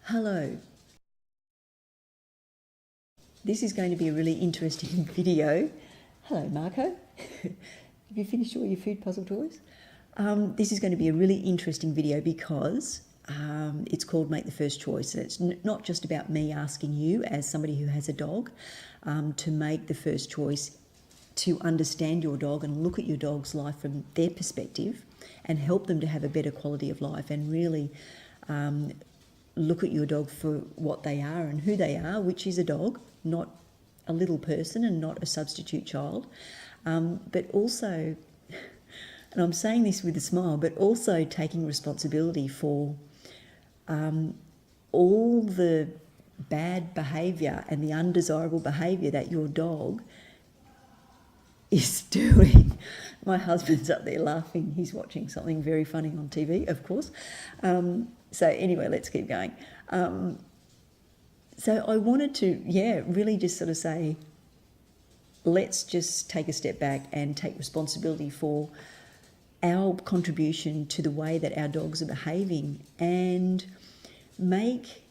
Hello. This is going to be a really interesting video. Hello, Marco. Have you finished all your food puzzle toys? This is going to be a really interesting video because it's called Make the First Choice. And it's not just about me asking you, as somebody who has a dog, to make the first choice to understand your dog and look at your dog's life from their perspective and help them to have a better quality of life and really look at your dog for what they are and who they are, which is a dog, not a little person and not a substitute child. But also, and I'm saying this with a smile, but also taking responsibility for all the bad behaviour and the undesirable behaviour that your dog is doing. My husband's up there laughing. He's watching something very funny on TV, of course. So anyway, let's keep going. So I wanted to, really just sort of say, let's just take a step back and take responsibility for our contribution to the way that our dogs are behaving and make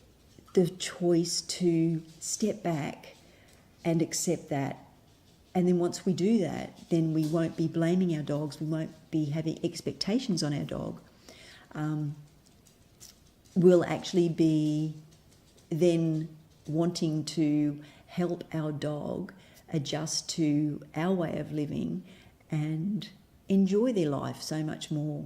the choice to step back and accept that. And then once we do that, then we won't be blaming our dogs, we won't be having expectations on our dog. We'll actually be then wanting to help our dog adjust to our way of living and enjoy their life so much more.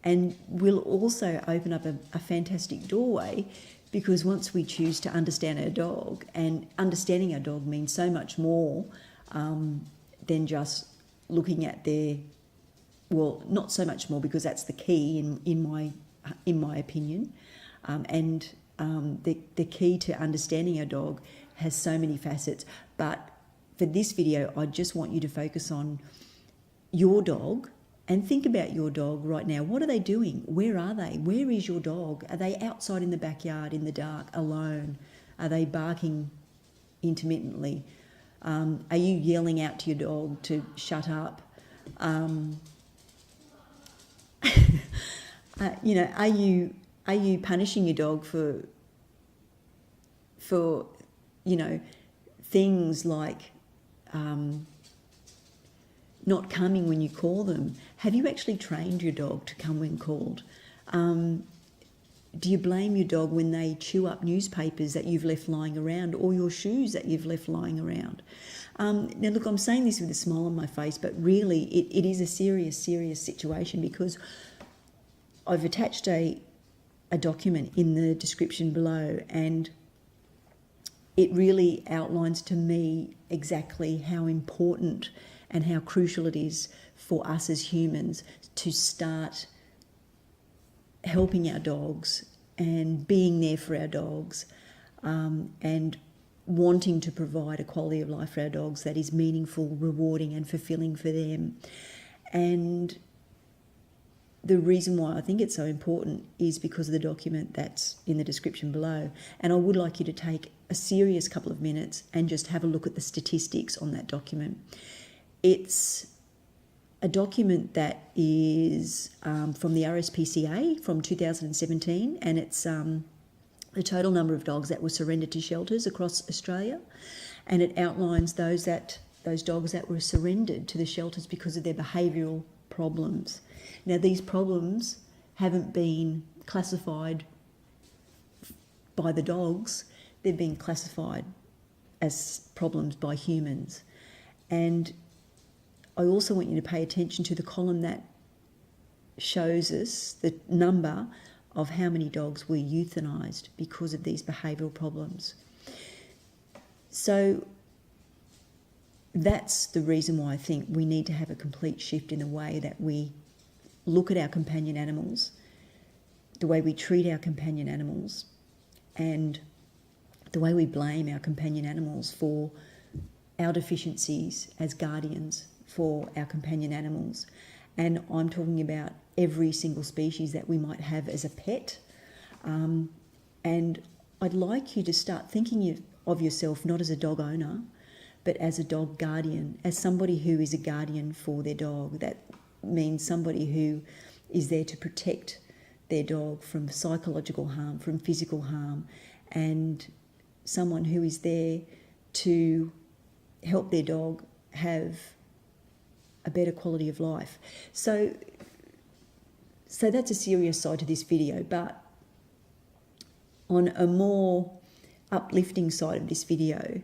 And we'll also open up a fantastic doorway, because once we choose to understand our dog, and understanding our dog means so much more than just looking at their, well, not so much more, because that's the key in my opinion, and the key to understanding our dog has so many facets. But for this video, I just want you to focus on your dog and think about your dog right now. What are they doing? Where are they? Where is your dog? Are they outside in the backyard in the dark alone? Are they barking intermittently? Are you yelling out to your dog to shut up? Are you punishing your dog for things like not coming when you call them? Have you actually trained your dog to come when called? Do you blame your dog when they chew up newspapers that you've left lying around, or your shoes that you've left lying around? Now, look, I'm saying this with a smile on my face, but really it is a serious, serious situation, because I've attached a document in the description below, and it really outlines to me exactly how important and how crucial it is for us as humans to start helping our dogs and being there for our dogs, and wanting to provide a quality of life for our dogs that is meaningful, rewarding and fulfilling for them. And the reason why I think it's so important is because of the document that's in the description below. And I would like you to take a serious couple of minutes and just have a look at the statistics on that document. It's a document that is from the RSPCA from 2017, and it's the total number of dogs that were surrendered to shelters across Australia, and it outlines those dogs that were surrendered to the shelters because of their behavioural problems. Now, these problems haven't been classified by the dogs, they've been classified as problems by humans. And I also want you to pay attention to the column that shows us the number of how many dogs were euthanised because of these behavioural problems. So that's the reason why I think we need to have a complete shift in the way that we look at our companion animals, the way we treat our companion animals, and the way we blame our companion animals for our deficiencies as guardians for our companion animals. And I'm talking about every single species that we might have as a pet. And I'd like you to start thinking of yourself not as a dog owner, but as a dog guardian, as somebody who is a guardian for their dog. That means somebody who is there to protect their dog from psychological harm, from physical harm, and someone who is there to help their dog have a better quality of life. So that's a serious side to this video, but on a more uplifting side of this video,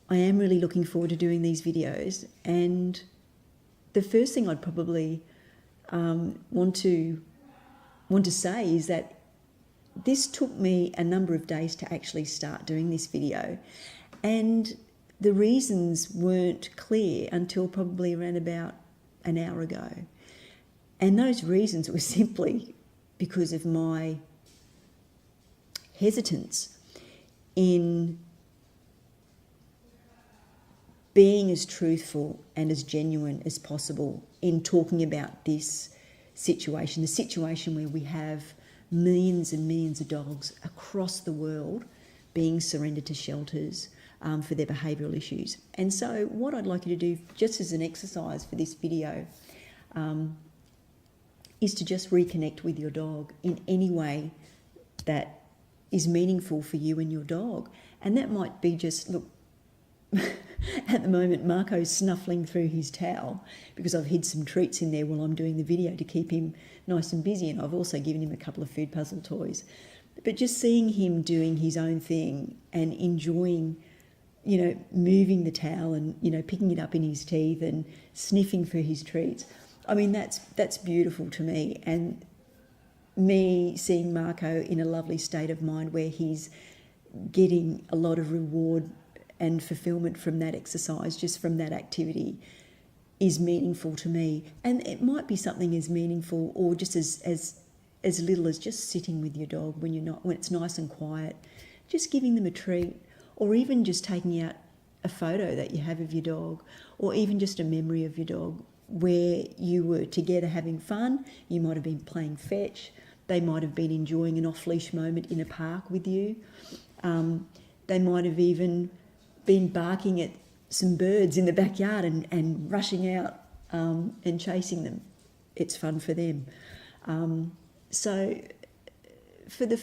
I am really looking forward to doing these videos. And the first thing I'd probably want to say is that this took me a number of days to actually start doing this video, and the reasons weren't clear until probably around about an hour ago. And those reasons were simply because of my hesitance in being as truthful and as genuine as possible in talking about this situation, the situation where we have millions and millions of dogs across the world being surrendered to shelters for their behavioural issues. And so what I'd like you to do, just as an exercise for this video, is to just reconnect with your dog in any way that is meaningful for you and your dog. And that might be just, look, at the moment Marco's snuffling through his towel because I've hid some treats in there while I'm doing the video to keep him nice and busy, and I've also given him a couple of food puzzle toys. But just seeing him doing his own thing and enjoying, moving the towel and, picking it up in his teeth and sniffing for his treats, I mean, that's beautiful to me. And me seeing Marco in a lovely state of mind where he's getting a lot of reward and fulfillment from that exercise, just from that activity, is meaningful to me. And it might be something as meaningful or just as little as just sitting with your dog when it's nice and quiet, just giving them a treat, or even just taking out a photo that you have of your dog, or even just a memory of your dog where you were together having fun. You might have been playing fetch. They might have been enjoying an off-leash moment in a park with you. They might have even been barking at some birds in the backyard and rushing out and chasing them. It's fun for them. So for the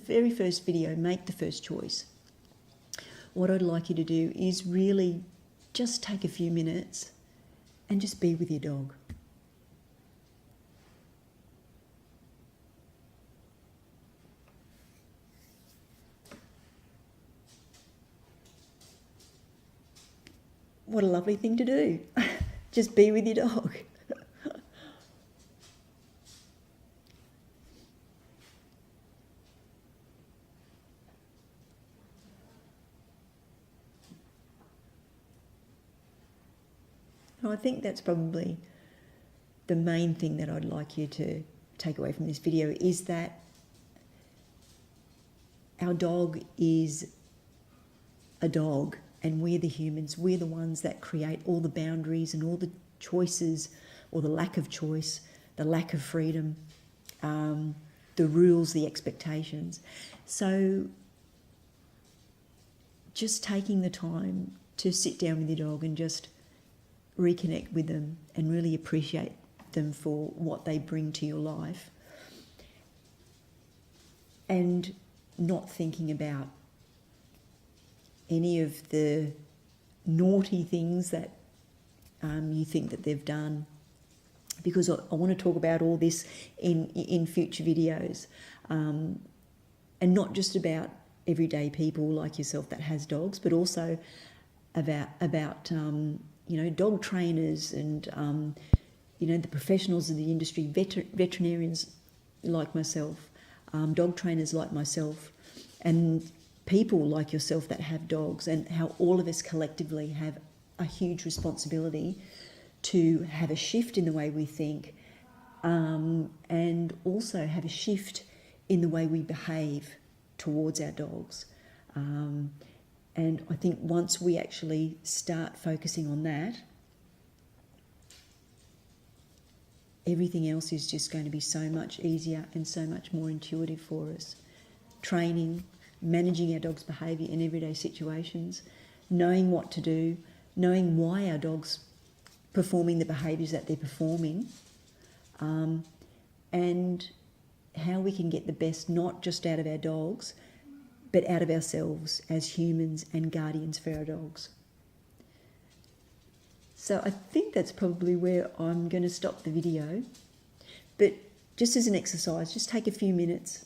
very first video, make the first choice. What I'd like you to do is really just take a few minutes and just be with your dog. What a lovely thing to do. Just be with your dog. I think that's probably the main thing that I'd like you to take away from this video, is that our dog is a dog, and we're the humans. We're the ones that create all the boundaries and all the choices, or the lack of choice, the lack of freedom, the rules, the expectations. So just taking the time to sit down with your dog and just reconnect with them and really appreciate them for what they bring to your life, and not thinking about any of the naughty things that you think that they've done, because I want to talk about all this in future videos, and not just about everyday people like yourself that has dogs, but also about dog trainers and the professionals in the industry, veterinarians like myself, dog trainers like myself, and people like yourself that have dogs, and how all of us collectively have a huge responsibility to have a shift in the way we think, and also have a shift in the way we behave towards our dogs. And I think once we actually start focusing on that, everything else is just going to be so much easier and so much more intuitive for us. Training, managing our dog's behaviour in everyday situations, knowing what to do, knowing why our dog's performing the behaviours that they're performing, and how we can get the best not just out of our dogs, but out of ourselves as humans and guardians for our dogs. So I think that's probably where I'm going to stop the video. But just as an exercise, just take a few minutes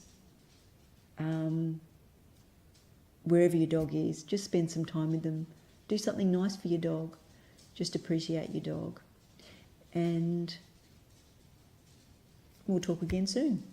wherever your dog is. Just spend some time with them. Do something nice for your dog. Just appreciate your dog. And we'll talk again soon.